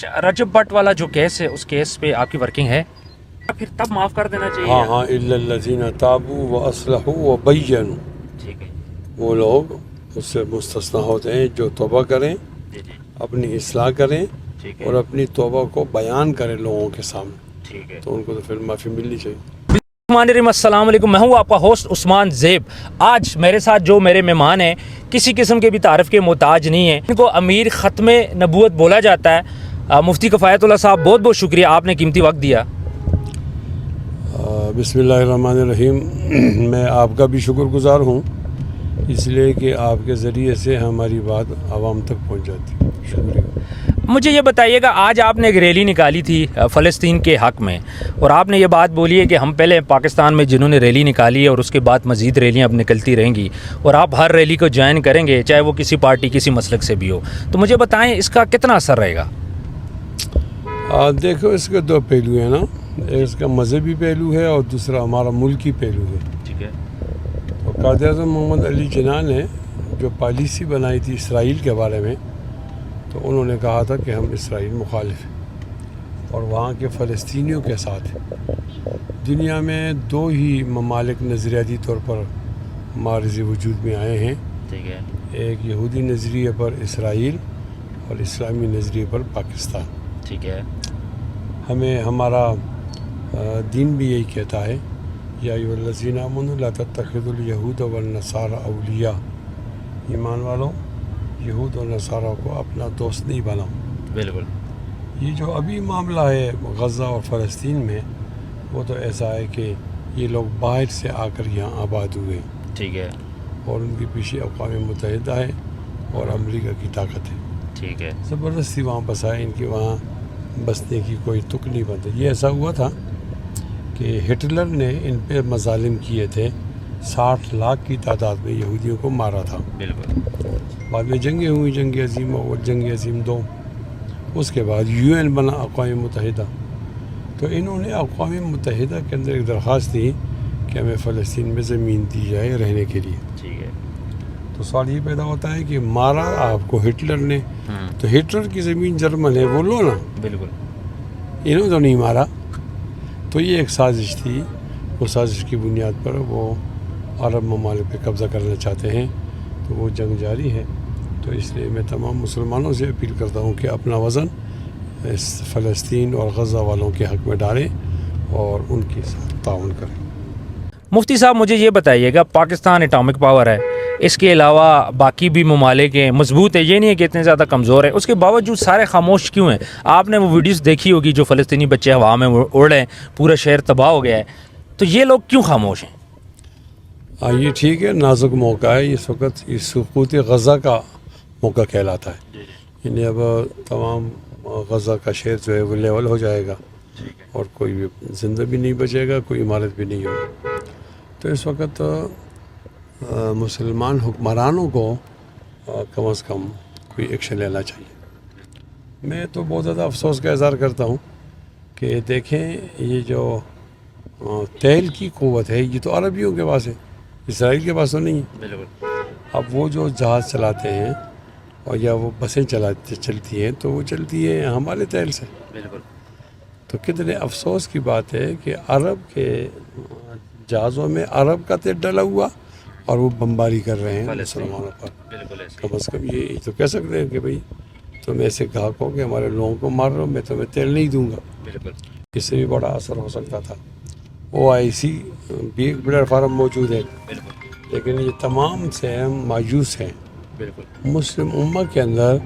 رجب but والا جو case ہے اس کیس پہ آپ کی ورکنگ ہے، پھر تب معاف کر دینا چاہیے؟ ہاں ہاں، الا الذین تابوا واصلحوا وبینوا، ٹھیک ہے وہ لوگ اس سے مستثنیٰ ہوتے ہیں جو توبہ کریں، جی جی اپنی اصلاح کریں ٹھیک اور ہے اپنی توبہ کو بیان کریں لوگوں کے سامنے، ٹھیک ہے۔ تو ان کو تو پھر معافی ملنی چاہیے۔ السلام علیکم، میں ہوں آپ کا ہوسٹ عثمان زیب۔ آج میرے ساتھ جو میرے مہمان ہیں کسی قسم کے بھی تعارف کے محتاج نہیں ہیں، ان کو امیر ختم نبوت بولا جاتا ہے۔ مفتی کفایت اللہ صاحب، بہت بہت شکریہ، آپ نے قیمتی وقت دیا۔ بسم اللہ الرحمن الرحیم۔ میں آپ کا بھی شکر گزار ہوں، اس لیے کہ آپ کے ذریعے سے ہماری بات عوام تک پہنچ جاتی ہے۔ شکریہ۔ مجھے یہ بتائیے گا، آج آپ نے ایک ریلی نکالی تھی فلسطین کے حق میں، اور آپ نے یہ بات بولی ہے کہ ہم پہلے پاکستان میں جنہوں نے ریلی نکالی ہے اور اس کے بعد مزید ریلیاں اب نکلتی رہیں گی، اور آپ ہر ریلی کو جوائن کریں گے چاہے وہ کسی پارٹی کسی مسلک سے بھی ہو، تو مجھے بتائیں اس کا کتنا اثر رہے گا؟ دیکھو، اس کے دو پہلو ہیں نا، اس کا مذہبی پہلو ہے اور دوسرا ہمارا ملکی پہلو ہے۔ ٹھیک ہے تو قائد اعظم محمد علی جناح نے جو پالیسی بنائی تھی اسرائیل کے بارے میں، تو انہوں نے کہا تھا کہ ہم اسرائیل مخالف ہیں اور وہاں کے فلسطینیوں کے ساتھ ہیں۔ دنیا میں دو ہی ممالک نظریاتی طور پر معرض وجود میں آئے ہیں، ٹھیک ہے ایک یہودی نظریے پر اسرائیل اور اسلامی نظریے پر پاکستان۔ ٹھیک ہے ہمیں ہمارا دین بھی یہی کہتا ہے، یا ایھا الذین آمنوا لا تتخذوا الیہود والنصارى اولیاء، ایمان والو یہود اور نصارہ کو اپنا دوست نہیں بناؤ۔ بالکل۔ یہ جو ابھی معاملہ ہے غزہ اور فلسطین میں، وہ تو ایسا ہے کہ یہ لوگ باہر سے آ کر یہاں آباد ہوئے، ٹھیک ہے اور ان کے پیچھے اقوام متحدہ ہے اور امریکہ کی طاقت ہے، ٹھیک ہے زبردستی وہاں بسائے، ان کی وہاں بسنے کی کوئی تک نہیں بنتا۔ یہ ایسا ہوا تھا کہ ہٹلر نے ان پہ مظالم کیے تھے، 60 لاکھ کی تعداد میں یہودیوں کو مارا تھا۔ بالکل بعد میں جنگیں ہوئیں، جنگ عظیم اور جنگ عظیم 2، اس کے بعد UN بنا، اقوام متحدہ۔ تو انہوں نے اقوام متحدہ کے اندر ایک درخواست دی کہ ہمیں فلسطین میں زمین دی جائے رہنے کے لیے۔ ٹھیک ہے تو سوال یہ پیدا ہوتا ہے کہ مارا آپ کو ہٹلر نے، تو ہٹلر کی زمین جرمن ہے، وہ لو نا، بالکل انہوں تو نہیں مارا۔ تو یہ ایک سازش تھی، وہ سازش کی بنیاد پر وہ عرب ممالک پہ قبضہ کرنا چاہتے ہیں، تو وہ جنگ جاری ہے۔ تو اس لیے میں تمام مسلمانوں سے اپیل کرتا ہوں کہ اپنا وزن اس فلسطین اور غزہ والوں کے حق میں ڈالیں اور ان کے ساتھ تعاون کریں۔ مفتی صاحب، مجھے یہ بتائیے گا، پاکستان اٹامک پاور ہے، اس کے علاوہ باقی بھی ممالک ہیں، مضبوط ہے، یہ نہیں ہے کہ اتنے زیادہ کمزور ہے، اس کے باوجود سارے خاموش کیوں ہیں؟ آپ نے وہ ویڈیوز دیکھی ہوگی جو فلسطینی بچے ہوا میں اڑ رہے ہیں، پورا شہر تباہ ہو گیا ہے، تو یہ لوگ کیوں خاموش ہیں؟ یہ ٹھیک ہے، نازک موقع ہے اس وقت، یہ سقوط غزہ کا موقع کہلاتا ہے، یعنی اب تمام غزہ کا شہر جو ہے وہ لیول ہو جائے گا اور کوئی بھی زندہ بھی نہیں بچے گا، کوئی عمارت بھی نہیں ہوگی۔ تو اس وقت مسلمان حکمرانوں کو کم از کم کوئی ایکشن لینا چاہیے۔ میں تو بہت زیادہ افسوس کا اظہار کرتا ہوں کہ دیکھیں، یہ جو تیل کی قوت ہے یہ تو عربیوں کے پاس ہے، اسرائیل کے پاس تو نہیں ہے۔ بالکل اب وہ جو جہاز چلاتے ہیں اور یا وہ بسیں چلتی ہیں، تو وہ چلتی ہیں ہمارے تیل سے۔ بالکل تو کتنے افسوس کی بات ہے کہ عرب کے جہازوں میں عرب کا تیل ڈلا ہوا اور وہ بمباری کر رہے ہیں مسلمانوں پر۔ بالکل ایسے کم از کم یہ تو کہہ سکتے ہیں کہ بھائی تم ایسے گاہک ہو کہ ہمارے لوگوں کو مار رہے ہو، میں تمہیں تیل نہیں دوں گا۔ بالکل اس سے بھی بڑا اثر ہو سکتا تھا۔ OIC بھی ایک پلیٹ فارم موجود ہے، بالکل لیکن یہ تمام سے مایوس ہیں۔ بالکل مسلم امہ کے اندر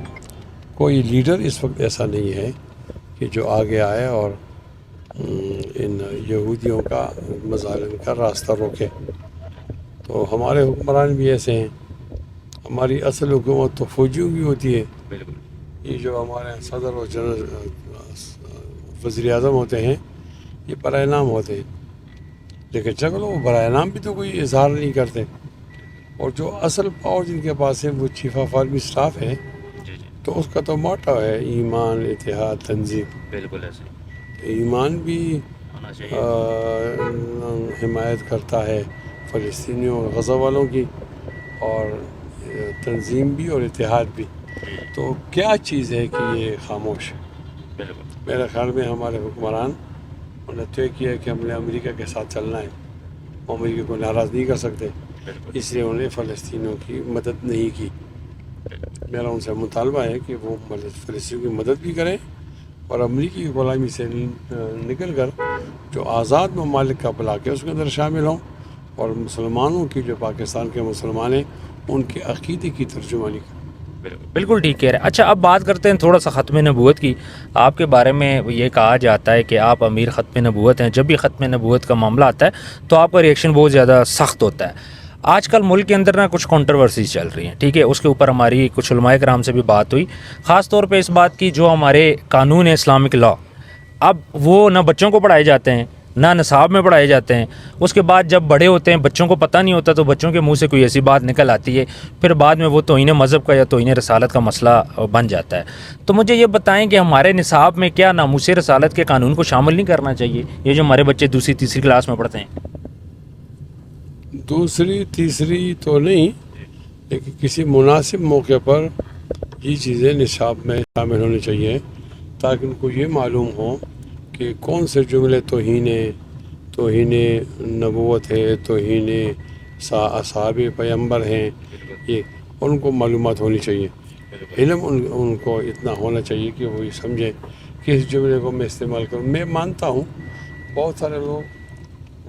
کوئی لیڈر اس وقت ایسا نہیں ہے کہ جو آگے آئے اور ان یہودیوں کا مظالم کا راستہ روکے۔ تو ہمارے حکمران بھی ایسے ہیں، ہماری اصل حکومت تو فوجیوں کی ہوتی ہے۔ بالکل یہ جو ہمارے صدر و جنرل وزیر اعظم ہوتے ہیں یہ برائے نام ہوتے ہیں، لیکن چلو وہ برائے نام بھی تو کوئی اظہار نہیں کرتے، اور جو اصل پاور جن کے پاس ہے وہ چیف آف آرمی اسٹاف ہے، تو اس کا تو موٹو ہے ایمان، اتحاد، تنظیم۔ بالکل ایسے ایمان بھی ہونا چاہیے۔ حمایت کرتا ہے فلسطینیوں اور غزہ والوں کی، اور تنظیم بھی اور اتحاد بھی۔ تو کیا چیز ہے کہ یہ خاموش ہے؟ میرے خیال میں ہمارے حکمران انہوں نے طے کیا ہے کہ ہم نے امریکہ کے ساتھ چلنا ہے، امریکہ کو ناراض نہیں کر سکتے، اس لیے انہوں نے فلسطینیوں کی مدد نہیں کی۔ میرا ان سے مطالبہ ہے کہ وہ فلسطینیوں کی مدد بھی کریں اور امریکی کی غلامی سے نکل کر جو آزاد ممالک کا بلا کے اس کے اندر شامل ہوں، اور مسلمانوں کی جو پاکستان کے مسلمان ہیں ان کے عقیدے کی ترجمانی کریں۔ بالکل ٹھیک کہہ رہے ہیں۔ اچھا اب بات کرتے ہیں تھوڑا سا ختم نبوت کی۔ آپ کے بارے میں یہ کہا جاتا ہے کہ آپ امیر ختم نبوت ہیں، جب بھی ختم نبوت کا معاملہ آتا ہے تو آپ کا ریئیکشن بہت زیادہ سخت ہوتا ہے۔ آج کل ملک کے اندر نا کچھ کنٹروورسیز چل رہی ہیں، ٹھیک ہے، اس کے اوپر ہماری کچھ علماء کرام سے بھی بات ہوئی، خاص طور پہ اس بات کی جو ہمارے قانون ہے اسلامک لا، اب وہ نہ بچوں کو پڑھائے جاتے ہیں نہ نصاب میں پڑھائے جاتے ہیں۔ اس کے بعد جب بڑے ہوتے ہیں بچوں کو پتہ نہیں ہوتا تو بچوں کے منہ سے کوئی ایسی بات نکل آتی ہے، پھر بعد میں وہ توہین مذہب کا یا توہین رسالت کا مسئلہ بن جاتا ہے۔ تو مجھے یہ بتائیں کہ ہمارے نصاب میں کیا ناموس رسالت کے قانون کو شامل نہیں کرنا چاہیے، یہ جو ہمارے بچے دوسری تیسری کلاس میں پڑھتے ہیں؟ دوسری تیسری تو نہیں، لیکن کسی مناسب موقع پر یہ چیزیں نصاب میں شامل ہونی چاہیے تاکہ ان کو یہ معلوم ہو کہ کون سے جملے توہین نبوت ہے، توہین اصحاب پیغمبر ہیں، یہ ان کو معلومات ہونی چاہیے۔ علم ان کو اتنا ہونا چاہیے کہ وہ یہ سمجھیں کہ اس جملے کو میں استعمال کروں۔ میں مانتا ہوں بہت سارے لوگ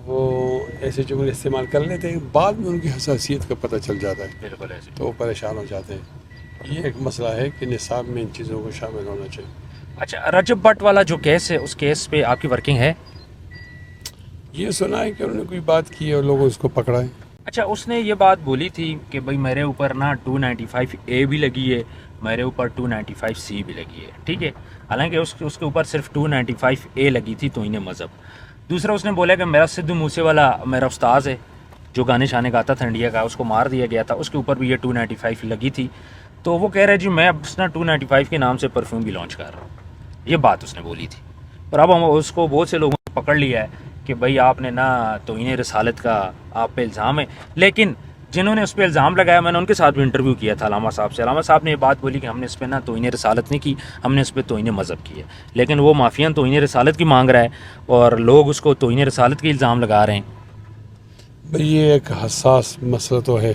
وہ ایسے جملے استعمال کر لیتے ہیں، بعد میں ان کی حساسیت کا پتہ چل جاتا ہے تو وہ پریشان ہو جاتے ہیں۔ یہ ایک مسئلہ ہے کہ نصاب میں ان چیزوں کو شامل ہونا چاہیے۔ اچھا رجب بٹ والا جو کیس ہے اس کیس پہ آپ کی ورکنگ ہے؟ یہ سنا ہے کہ انہوں نے کوئی بات کی اور لوگوں اس کو پکڑا ہے۔ اچھا اس نے یہ بات بولی تھی کہ بھائی میرے اوپر نا 295A بھی لگی ہے، میرے اوپر 295C بھی لگی ہے، ٹھیک ہے، حالانکہ اس کے اوپر صرف 295A لگی تھی توہین مذہب۔ دوسرا اس نے بولا کہ میرا سدھو موسے والا میرا استاذ ہے جو گانے شانے گاتا تھا انڈیا کا، اس کو مار دیا گیا تھا، اس کے اوپر بھی یہ 295 لگی تھی۔ تو وہ کہہ رہے جی میں اب نا 295 کے نام سے پرفیوم بھی لانچ کر رہا ہوں، یہ بات اس نے بولی تھی۔ اور اب ہم اس کو بہت سے لوگوں نے پکڑ لیا ہے کہ بھائی آپ نے نا توہین رسالت کا آپ پہ الزام ہے، لیکن جنہوں نے اس پہ الزام لگایا میں نے ان کے ساتھ بھی انٹرویو کیا تھا علامہ صاحب سے، علامہ صاحب نے یہ بات بولی کہ ہم نے اس پہ نا توہین رسالت نہیں کی، ہم نے اس پہ توہین مذہب کی ہے، لیکن وہ مافیاً توہین رسالت کی مانگ رہا ہے اور لوگ اس کو توہین رسالت کے الزام لگا رہے ہیں۔ بھئی یہ ایک حساس مسئلہ تو ہے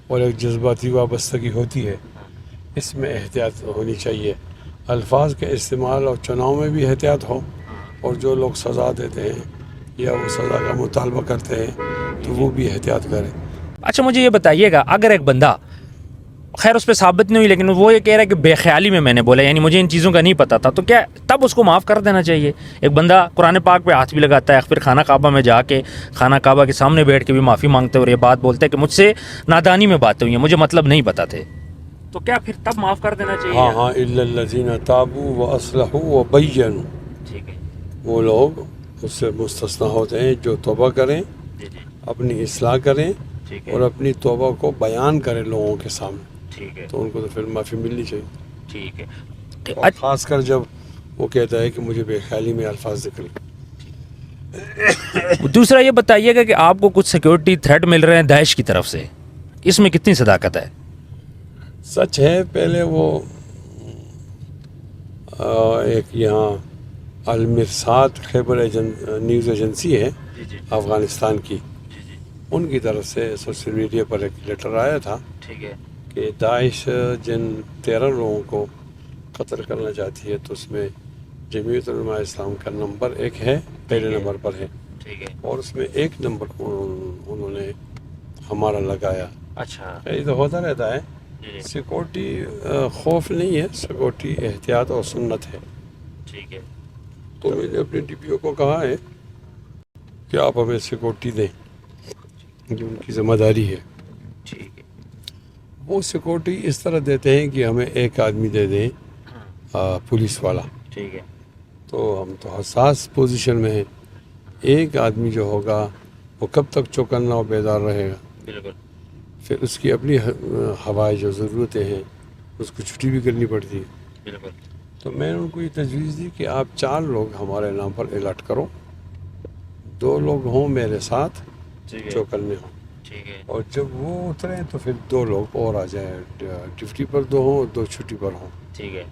اور ایک جذباتی وابستگی ہوتی ہے، اس میں احتیاط ہونی چاہیے، الفاظ کے استعمال اور چناؤ میں بھی احتیاط ہو، اور جو لوگ سزا دیتے ہیں یا وہ سزا کا مطالبہ کرتے ہیں تو وہ بھی احتیاط کریں۔ اچھا مجھے یہ بتائیے گا اگر ایک بندہ، خیر اس پہ ثابت نہیں ہوئی لیکن وہ یہ کہہ رہا ہے کہ بے خیالی میں نے بولا، یعنی مجھے ان چیزوں کا نہیں پتہ تھا، تو کیا تب اس کو معاف کر دینا چاہیے؟ ایک بندہ قرآن پاک پہ ہاتھ بھی لگاتا ہے، پھر خانہ کعبہ میں جا کے خانہ کعبہ کے سامنے بیٹھ کے بھی معافی مانگتے اور یہ بات بولتے ہیں کہ مجھ سے نادانی میں باتیں ہوئی ہیں، مجھے مطلب نہیں پتہ تھے، تو کیا پھر تب معاف کر دینا چاہیے؟ ہاں الا الذین تابوا واصلحوا وبینوا، ٹھیک ہے، وہ لوگ اس سے مستثنا ہوتے ہیں جو توبہ کریں، اپنی اصلاح کریں ٹھیک ہے، اور اپنی توبہ کو بیان کریں لوگوں کے سامنے، ٹھیک ہے، تو ان کو تو پھر معافی ملنی چاہیے، ٹھیک ہے۔ اور خاص کر جب وہ کہتا ہے کہ مجھے بے خیالی میں الفاظ نکل گئے۔ دوسرا یہ بتائیے گا کہ آپ کو کچھ سیکیورٹی تھریٹ مل رہے ہیں داعش کی طرف سے، اس میں کتنی صداقت ہے؟ سچ ہے، پہلے وہ ایک یہاں المرصاد خیبر نیوز ایجنسی ہے افغانستان کی، ان کی طرف سے سوشل میڈیا پر ایک لیٹر آیا تھا ٹھیک ہے، کہ داعش جن 13 لوگوں کو قتل کرنا چاہتی ہے تو اس میں جمعیت علماء اسلام کا نمبر 1 ہے، پہلے نمبر پر ہے، ٹھیک ہے، اور اس میں 1 نمبر انہوں نے ہمارا لگایا۔ اچھا، یہ تو ہوتا رہتا ہے، سیکورٹی خوف نہیں ہے، سیکورٹی احتیاط اور سنت ہے۔ ٹھیک ہے، تو میں نے اپنے ڈی پی او کو کہا ہے کہ آپ ہمیں سیکورٹی دیں، جو ان کی ذمہ داری ہے۔ ٹھیک ہے، وہ سیکورٹی اس طرح دیتے ہیں کہ ہمیں 1 آدمی دے دیں پولیس والا، ٹھیک ہے، تو ہم تو حساس پوزیشن میں ہیں، 1 آدمی جو ہوگا وہ کب تک چوکنا اور بیدار رہے گا؟ بالکل، پھر اس کی اپنی ہوائی جو ضرورتیں ہیں اس کو چھٹی بھی کرنی پڑتی ہے۔ بالکل، تو میں نے ان کو یہ تجویز دی کہ آپ 4 لوگ ہمارے نام پر الرٹ کرو، 2 لوگ ہوں میرے ساتھ ٹھیک ہے، چوکنے ہوں، ٹھیک ہے، اور جب وہ اتریں تو پھر 2 لوگ اور آ جائیں، ڈیوٹی پر 2 ہوں اور 2 چھٹی پر ہوں، ٹھیک ہے،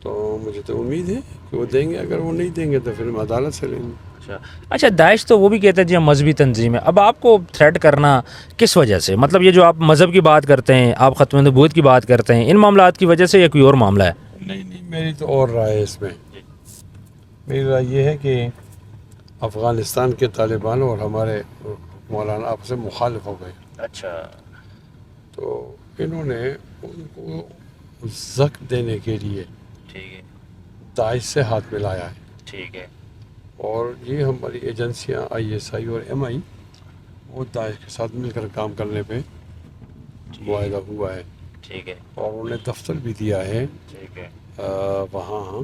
تو مجھے تو امید ہے کہ وہ دیں گے. اگر وہ نہیں دیں گے تو پھر ہم عدالت سے لیں گے. اچھا داعش تو وہ بھی کہتے ہیں جی ہم مذہبی تنظیم ہے. اب آپ کو تھریٹ کرنا کس وجہ سے؟ مطلب یہ جو آپ مذہب کی بات کرتے ہیں، آپ ختم نبوت کی بات کرتے ہیں، ان معاملات کی وجہ سے یا کوئی اور معاملہ ہے؟ نہیں میری تو اور رائے ہے اس میں. میری رائے یہ ہے کہ افغانستان کے طالبان اور ہمارے مولانا آپس میں مخالف ہو گئے. اچھا. تو انہوں نے ان کو زخم دینے کے لیے ٹھیک ہے. داعش سے ہاتھ ملایا ہے. ٹھیک ہے. اور یہ ہماری ایجنسیاں ISI اور MI وہ داعش کے ساتھ مل کر کام کرنے پہ معاہدہ ہوا ہے. ٹھیک ہے. اور انہوں نے دفتر بھی دیا ہے ٹھیک ہے. وہاں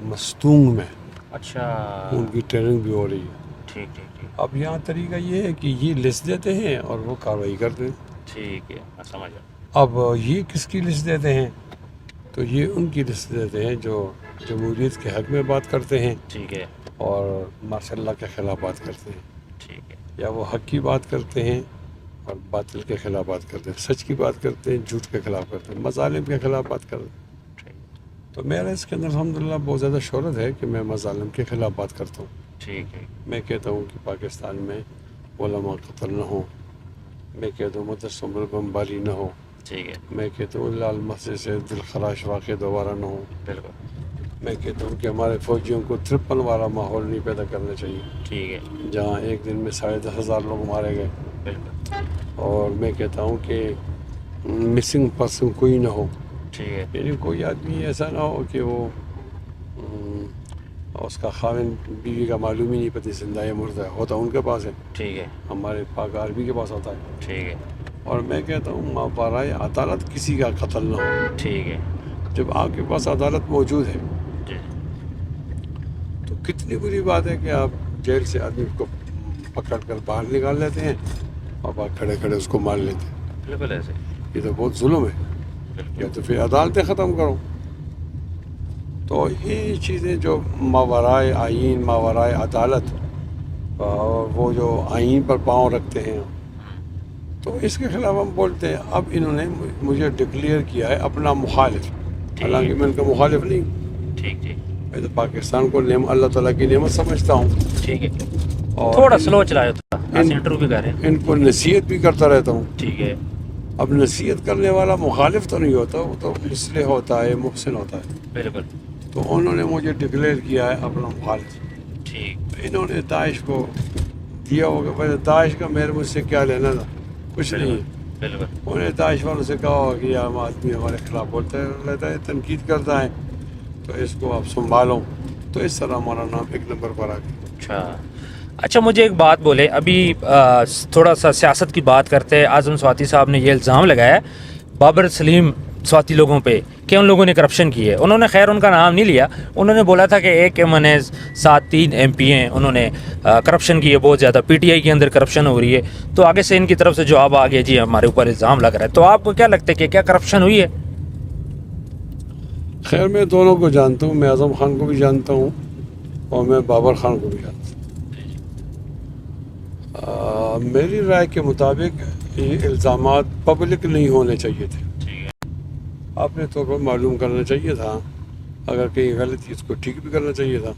مستونگ میں. اچھا. ان کی ٹریننگ بھی ہو رہی ہے. ٹھیک ٹھیک ٹھیک. اب یہاں طریقہ یہ ہے کہ یہ لسٹ دیتے ہیں اور وہ کارروائی کرتے ہیں. ٹھیک ہے میں سمجھ گیا. اب یہ کس کی لسٹ دیتے ہیں؟ تو یہ ان کی لسٹ دیتے ہیں جو جمہوریت کے حق میں بات کرتے ہیں. ٹھیک ہے. اور ماشاء اللہ کے خلاف بات کرتے ہیں. ٹھیک ہے. یا وہ حق کی بات کرتے ہیں اور باطل کے خلاف بات کرتے ہیں، سچ کی بات کرتے ہیں، جھوٹ کے خلاف کرتے ہیں، مظالم کے خلاف بات کرتے ہیں. تو میرا اس کے اندر الحمدللہ بہت زیادہ شہرت ہے کہ میں مظالم کے خلاف بات کرتا ہوں. ٹھیک ہے. میں کہتا ہوں کہ پاکستان میں علماء قتل نہ ہو. میں کہتا ہوں مدرسوں میں بمباری نہ ہو. ٹھیک ہے. میں کہتا ہوں لال مسجد سے دلخراش واقع دوبارہ نہ ہو. بالکل. میں کہتا ہوں کہ ہمارے فوجیوں کو 53 والا ماحول نہیں پیدا کرنا چاہیے ٹھیک ہے. جہاں ایک دن میں 10,500 لوگ مارے گئے. بالکل. اور میں کہتا ہوں کہ مسنگ پرسن کوئی نہ ہو. ٹھیک ہے. یعنی کوئی آدمی ایسا نہ ہو کہ وہ اس کا خاوند بیوی کا معلوم ہی نہیں پتہ زندہ ہے مردہ ہے. ہوتا ان کے پاس ہے. ٹھیک ہے. ہمارے پاک عربی کے پاس ہوتا ہے. ٹھیک ہے. اور میں کہتا ہوں مابرائے عدالت کسی کا قتل نہ ہو. ٹھیک ہے. جب آپ کے پاس عدالت موجود ہے جی. تو کتنی بری بات ہے کہ آپ جیل سے آدمی کو پکڑ کر باہر نکال لیتے ہیں اور آپ کھڑے کھڑے اس کو مار لیتے ہیں. بالکل ایسے. یہ تو بہت ظلم ہے. یا تو پھر عدالتیں ختم کرو. تو یہ چیزیں جو ماورائے آئین ماورائے عدالت اور وہ جو آئین پر پاؤں رکھتے ہیں تو اس کے خلاف ہم بولتے ہیں. اب انہوں نے مجھے ڈکلیئر کیا ہے اپنا مخالف، حالانکہ میں ان کا مخالف نہیں. ٹھیک ٹھیک. میں تو پاکستان کو اللہ تعالیٰ کی نعمت سمجھتا ہوں. ٹھیک ہے. اور تھوڑا سلو چلائے تھا انٹرویو بھی کر رہے ہیں. ان کو نصیحت بھی کرتا رہتا ہوں. ٹھیک ہے. اب نصیحت کرنے والا مخالف تو نہیں ہوتا، وہ تو مصلح ہوتا ہے، محسن ہوتا ہے. بالکل. تو انہوں نے مجھے ڈکلیئر کیا ہے اپنا مخالف. ٹھیک. انہوں نے داعش کو دیا ہوگا. پہلے داعش کا مجھ سے کیا لینا تھا؟ کچھ نہیں. بالکل. انہوں نے داعش والوں سے کہا ہوگا کہ یہ آدمی ہمارے خلاف بولتا رہتا ہے، تنقید کرتا ہے، تو اس کو آپ سنبھالو. تو اس طرح ہمارا نام ایک نمبر پر آ گیا. اچھا مجھے ایک بات بولے. ابھی تھوڑا سا سیاست کی بات کرتے ہیں. اعظم سواتی صاحب نے یہ الزام لگایا ہے بابر سلیم سواتی لوگوں پہ کہ ان لوگوں نے کرپشن کی ہے. انہوں نے خیر ان کا نام نہیں لیا. انہوں نے بولا تھا کہ ایک منیز 7 MP ہیں انہوں نے کرپشن کی ہے بہت زیادہ. PTI کے اندر کرپشن ہو رہی ہے. تو آگے سے ان کی طرف سے جواب آ گیا جی ہمارے اوپر الزام لگ رہا ہے. تو آپ کو کیا لگتا ہے کہ کیا کرپشن ہوئی ہے؟ خیر میں دونوں کو جانتا ہوں. میں اعظم خان کو بھی جانتا ہوں اور میں بابر خان کو بھی جانتا ہوں. میری رائے کے مطابق یہ الزامات پبلک نہیں ہونے چاہیے تھے. آپ نے تو معلوم کرنا چاہیے تھا. اگر کہیں غلطی اس کو ٹھیک بھی کرنا چاہیے تھا.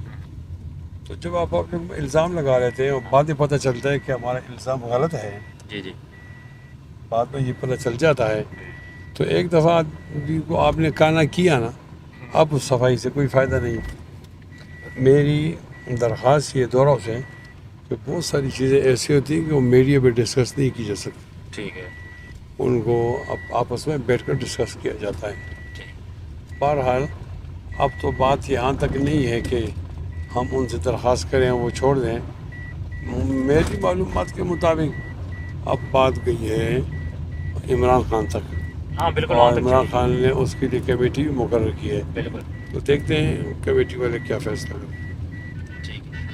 تو جب آپ اپنے الزام لگا رہے تھے اور بعد میں پتہ چلتا ہے کہ ہمارا الزام غلط ہے، جی جی بعد میں یہ پتہ چل جاتا ہے، تو ایک دفعہ آدمی کو آپ نے کانا کیا نا، اب اس صفائی سے کوئی فائدہ نہیں. میری درخواست یہ دوروں سے کہ بہت ساری چیزیں ایسی ہوتی ہیں کہ وہ میڈیا پہ ڈسکس نہیں کی جا سکتی. ٹھیک ہے. ان کو اب آپس میں بیٹھ کر ڈسکس کیا جاتا ہے. بہرحال اب تو بات یہاں تک نہیں ہے کہ ہم ان سے درخواست کریں وہ چھوڑ دیں. میری معلومات کے مطابق اب بات گئی ہے عمران خان تک. ہاں بالکل. اور عمران خان نے اس کے لیے کمیٹی بھی مقرر کی ہے. بالکل. تو دیکھتے ہیں کمیٹی والے کیا فیصلہ کریں.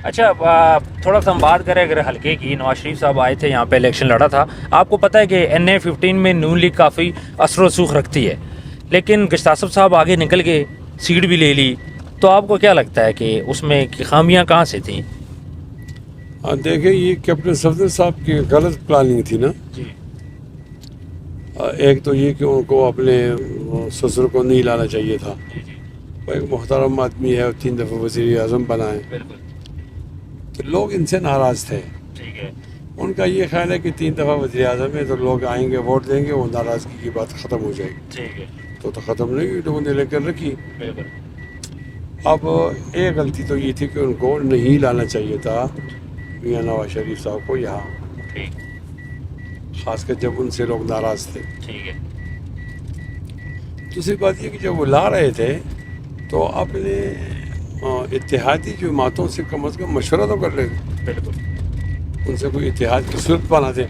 اچھا تھوڑا سا ہم بات کریں اگر حلقے کی. نواز شریف صاحب آئے تھے یہاں پہ الیکشن لڑا تھا. آپ کو پتہ ہے کہ NA-15 میں نون لیگ کافی اثر و رسوخ رکھتی ہے، لیکن گشتاسب صاحب آگے نکل گئے، سیٹ بھی لے لی. تو آپ کو کیا لگتا ہے کہ اس میں خامیاں کہاں سے تھیں؟ دیکھیں یہ کیپٹن صفدر صاحب کی غلط پلاننگ تھی نا. جی. ایک تو یہ کہ ان کو اپنے سسر کو نہیں لانا چاہیے تھا. وہ ایک محترم آدمی ہے اور 3 دفعہ وزیر اعظم بنا ہے. بالکل تو لوگ ان سے ناراض تھے. ٹھیک ہے. ان کا یہ خیال ہے کہ 3 دفعہ وزیر اعظم ہے تو لوگ آئیں گے ووٹ دیں گے, وہ ناراضگی کی بات ختم ہو جائے گی. ٹھیک ہے. تو ختم نہیں ہوئی, لوگوں نے لے کر رکھی. بالکل. اب ایک غلطی تو یہ تھی کہ ان کو نہیں لانا چاہیے تھا میاں نواز شریف صاحب کو یہاں, ٹھیک. خاص کر جب ان سے لوگ ناراض تھے. ٹھیک ہے. دوسری بات یہ کہ جب وہ لا رہے تھے تو اپنے اتحادی جماعتوں سے کم از کم مشورہ تو کر لیں. بالکل. ان سے کوئی اتحاد کی صورت بنا دیں.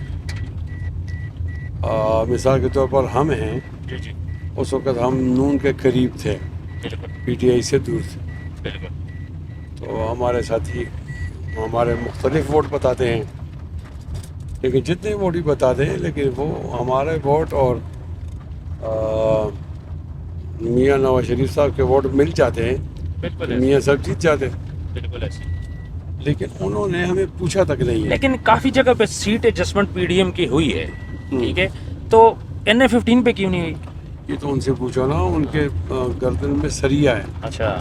مثال کے طور پر ہم ہیں, جی جی. اس وقت ہم نون کے قریب تھے, بالکل. پی ٹی آئی سے دور تھے. بالکل. تو ہمارے ساتھی ہمارے مختلف ووٹ بتاتے ہیں, لیکن جتنے ووٹ ہی بتاتے ہیں لیکن وہ ہمارے ووٹ اور میاں نواز شریف صاحب کے ووٹ مل جاتے ہیں. بالکل میاں صاحب جیت جاتے ہیں. بالکل ایسے. لیکن انہوں نے ہمیں پوچھا تک نہیں ہے. لیکن کافی جگہ پہ seat adjustment P D M کی ہوئی ہے, ٹھیک ہے, تو NA-15 پہ کیوں نہیں ہوئی؟ یہ تو ان سے پوچھو نا, ان کے گردن میں سریا ہے. اچھا.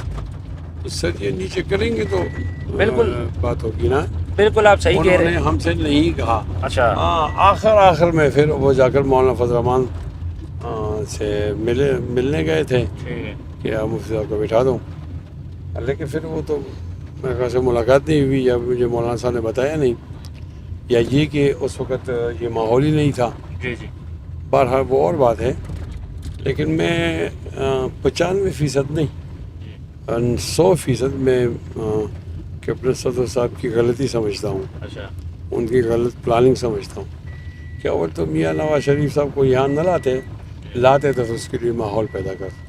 تو سریا نیچے کریں گے تو بالکل بات ہوگی نا. بالکل آپ صحیح کہہ انہوں رہے نے ہیں. ہم سے نہیں کہا. اچھا. آخر میں پھر وہ جا کر مولانا فضل الرحمان سے ملنے گئے تھے کہ آپ مفتی صاحب کو بٹھا دوں, لیکن پھر وہ تو میرے خیال سے ملاقات نہیں ہوئی, یا مجھے مولانا صاحب نے بتایا نہیں, یا یہ کہ اس وقت یہ ماحول ہی نہیں تھا. جی جی. بہرحال وہ اور بات ہے. لیکن میں 95% نہیں 100% میں کیپٹن صدر صاحب کی غلطی سمجھتا ہوں. اچھا. ان کی غلط پلاننگ سمجھتا ہوں. کہ اول تو میاں نواز شریف صاحب کو یہاں نہ لاتے تو اس کے لیے ماحول پیدا کرتے.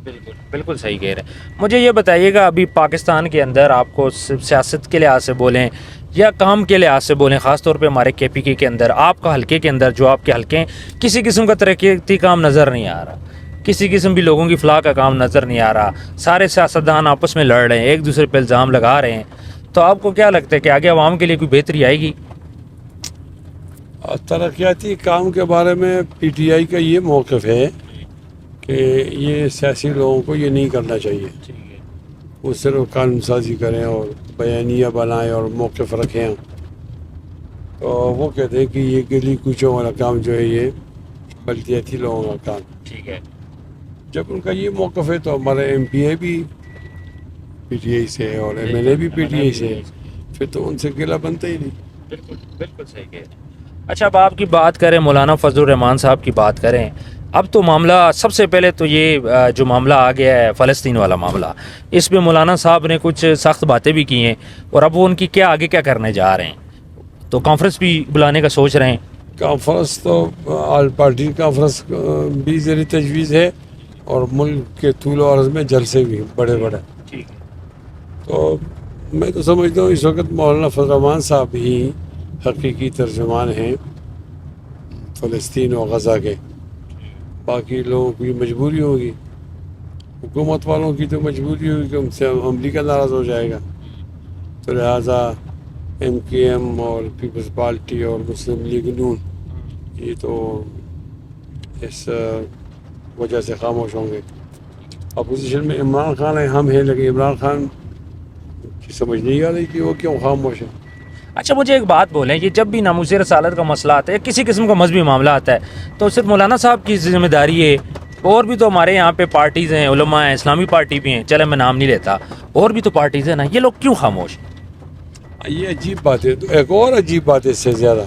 بالکل بالکل صحیح کہہ رہے ہیں. مجھے یہ بتائیے گا, ابھی پاکستان کے اندر آپ کو سیاست کے لحاظ سے بولیں یا کام کے لحاظ سے بولیں, خاص طور پہ ہمارے KPK کے اندر, آپ کا حلقے کے اندر جو آپ کے حلقے ہیں, کسی قسم کا ترقیاتی کام نظر نہیں آ رہا, کسی قسم بھی لوگوں کی فلاح کا کام نظر نہیں آ رہا. سارے سیاستدان آپس میں لڑ رہے ہیں, ایک دوسرے پہ الزام لگا رہے ہیں. تو آپ کو کیا لگتا ہے کہ آگے عوام کے لیے کوئی بہتری آئے گی؟ ترقیاتی کام کے بارے میں PTI کا یہ موقف ہے کہ یہ سیاسی لوگوں کو یہ نہیں کرنا چاہیے. وہ صرف قانون سازی کریں اور بیانیہ بنائیں اور موقف رکھیں. تو وہ کہتے ہیں کہ یہ گلی کوچوں والا کام جو ہے یہ بلدیاتی لوگوں کا کام. ٹھیک ہے. جب ان کا یہ موقف ہے تو ہمارے MPA بھی PTI سے اور MLA بھی PTI سے, پھر تو ان سے گلہ بنتا ہی نہیں. بالکل بالکل صحیح کہہ رہے ہیں. اچھا, اب آپ کی بات کریں, مولانا فضل الرحمان صاحب کی بات کریں, اب تو معاملہ سب سے پہلے تو یہ جو معاملہ آ گیا ہے فلسطین والا معاملہ, اس پہ مولانا صاحب نے کچھ سخت باتیں بھی کی ہیں, اور اب وہ ان کی کیا آگے کیا کرنے جا رہے ہیں, تو کانفرنس بھی بلانے کا سوچ رہے ہیں. کانفرنس تو آل پارٹی کانفرنس بھی زیر تجویز ہے, اور ملک کے طول و عرض میں جلسے بھی بڑے بڑے. ٹھیک ہے. تو میں تو سمجھتا ہوں اس وقت مولانا فضل الرحمان صاحب ہی حقیقی ترجمان ہیں فلسطین و غزہ کے. باقی لوگوں کی مجبوری ہوگی, حکومت والوں کی تو مجبوری ہوگی کہ ان سے امریکہ ناراض ہو جائے گا, تو لہٰذا MKM اور پیپلز پارٹی اور مسلم لیگ نون یہ تو اس وجہ سے خاموش ہوں گے. اپوزیشن میں عمران خان ہے, ہم ہیں, لیکن عمران خان کی سمجھ نہیں آ رہی کہ وہ کیوں خاموش ہے. اچھا, مجھے ایک بات بولیں, یہ جب بھی ناموس رسالت کا مسئلہ آتا ہے, کسی قسم کا مذہبی معاملہ آتا ہے, تو صرف مولانا صاحب کی ذمہ داری ہے, اور بھی تو ہمارے یہاں پہ پارٹیز ہیں, علماء ہیں, اسلامی پارٹی بھی ہیں, چلے میں نام نہیں لیتا, اور بھی تو پارٹیز ہیں نا, یہ لوگ کیوں خاموش ہیں؟ یہ عجیب بات ہے. ایک اور عجیب بات ہے اس سے زیادہ,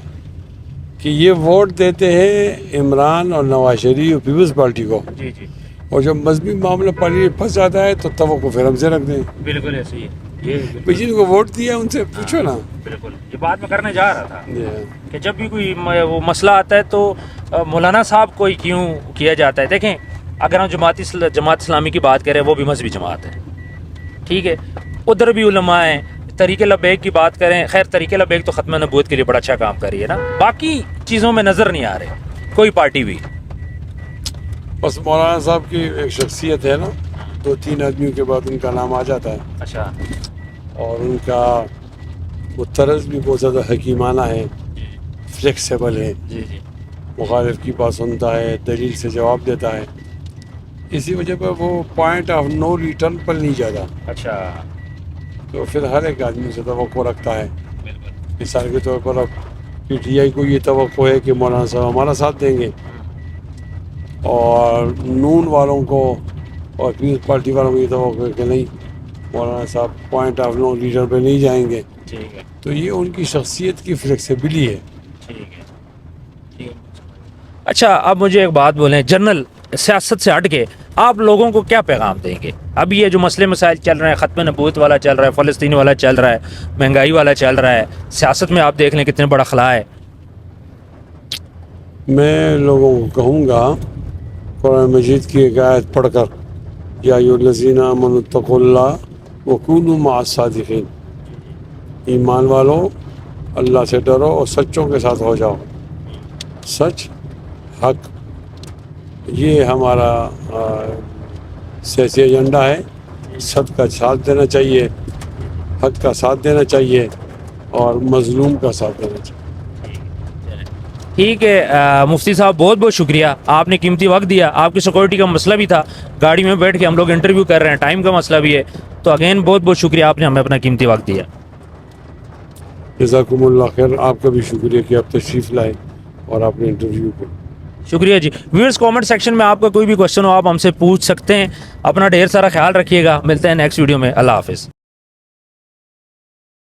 کہ یہ ووٹ دیتے ہیں عمران اور نواز شریف اور پیپلز پارٹی کو, جی جی, اور جب مذہبی معاملہ پارٹی پھنس جاتا ہے تو توقع پھر ہم سے رکھ دیں. بالکل ایسے ہی ہے. جن کو ووٹ دیا ان سے پوچھو نا. بالکل, یہ بات میں کرنے جا رہا تھا کہ جب بھی کوئی وہ مسئلہ آتا ہے تو مولانا صاحب کو ہی کیوں کیا جاتا ہے. دیکھیں, اگر ہم جماعت اسلامی کی بات کریں, وہ بھی مذہبی جماعت ہے, ٹھیک ہے, ادھر بھی علماء ہیں. طریق لبیک کی بات کریں, خیر طریق لبیک تو ختم نبوت کے لیے بڑا اچھا کام کر رہی ہے نا, باقی چیزوں میں نظر نہیں آ رہے کوئی پارٹی بھی. بس مولانا صاحب کی ایک شخصیت ہے نا, 2-3 آدمیوں کے بعد ان کا نام آ جاتا ہے. اچھا. اور ان کا وہ طرز بھی بہت زیادہ حکیمانہ ہے, فلیکسیبل ہے, جی جی, مخالف کی بات سنتا ہے, دلیل سے جواب دیتا ہے. اسی وجہ پر وہ پوائنٹ آف نو ریٹرن پر نہیں جاتا، اچھا تو پھر ہر ایک آدمی سے توقع رکھتا ہے. بالکل مثال کے طور پر اب پی ٹی آئی کو یہ توقع ہے کہ مولانا صاحب ہمارا ساتھ دیں گے، اور نون والوں کو اور پیپلز پارٹی والوں کو یہ توقع ہے کہ نہیں، مولانا صاحب پوائنٹ آف نو ریٹرن پہ نہیں جائیں گے. ٹھیک ہے تو یہ ان کی شخصیت کی فلیکسیبلی ہے. ٹھیک ہے. اچھا اب مجھے ایک بات بولیں، جنرل سیاست سے ہٹ کے آپ لوگوں کو کیا پیغام دیں گے؟ اب یہ جو مسئلے مسائل چل رہے ہیں، ختم نبوت والا چل رہا ہے، فلسطین والا چل رہا ہے، مہنگائی والا چل رہا ہے، سیاست میں آپ دیکھ لیں کتنے بڑا خلا ہے. میں لوگوں کو کہوں گا قرآن مجید کی ایک آیت پڑھ کر، یا ایھا الذین آمنوا اتقوا اللہ وکونوا مع الصادقین، ایمان والو اللہ سے ڈرو اور سچوں کے ساتھ ہو جاؤ. سچ، حق، یہ ہمارا سیاسی ایجنڈا ہے. سب کا ساتھ دینا چاہیے، حق کا ساتھ دینا چاہیے، اور مظلوم کا ساتھ دینا چاہیے. ٹھیک ہے مفتی صاحب، بہت بہت شکریہ، آپ نے قیمتی وقت دیا. آپ کی سیکورٹی کا مسئلہ بھی تھا، گاڑی میں بیٹھ کے ہم لوگ انٹرویو کر رہے ہیں، ٹائم کا مسئلہ بھی ہے، تو اگین بہت بہت شکریہ، آپ نے ہمیں اپنا قیمتی وقت دیا. جزاکم اللہ خیر. آپ کا بھی شکریہ کہ آپ تشریف لائے اور آپ نے انٹرویو کو. شکریہ جی. ویورز کامنٹ سیکشن میں آپ کا کوئی بھی کوشچن ہو آپ ہم سے پوچھ سکتے ہیں. اپنا ڈھیر سارا خیال رکھیے گا، ملتے ہیں نیکسٹ ویڈیو میں. اللہ حافظ.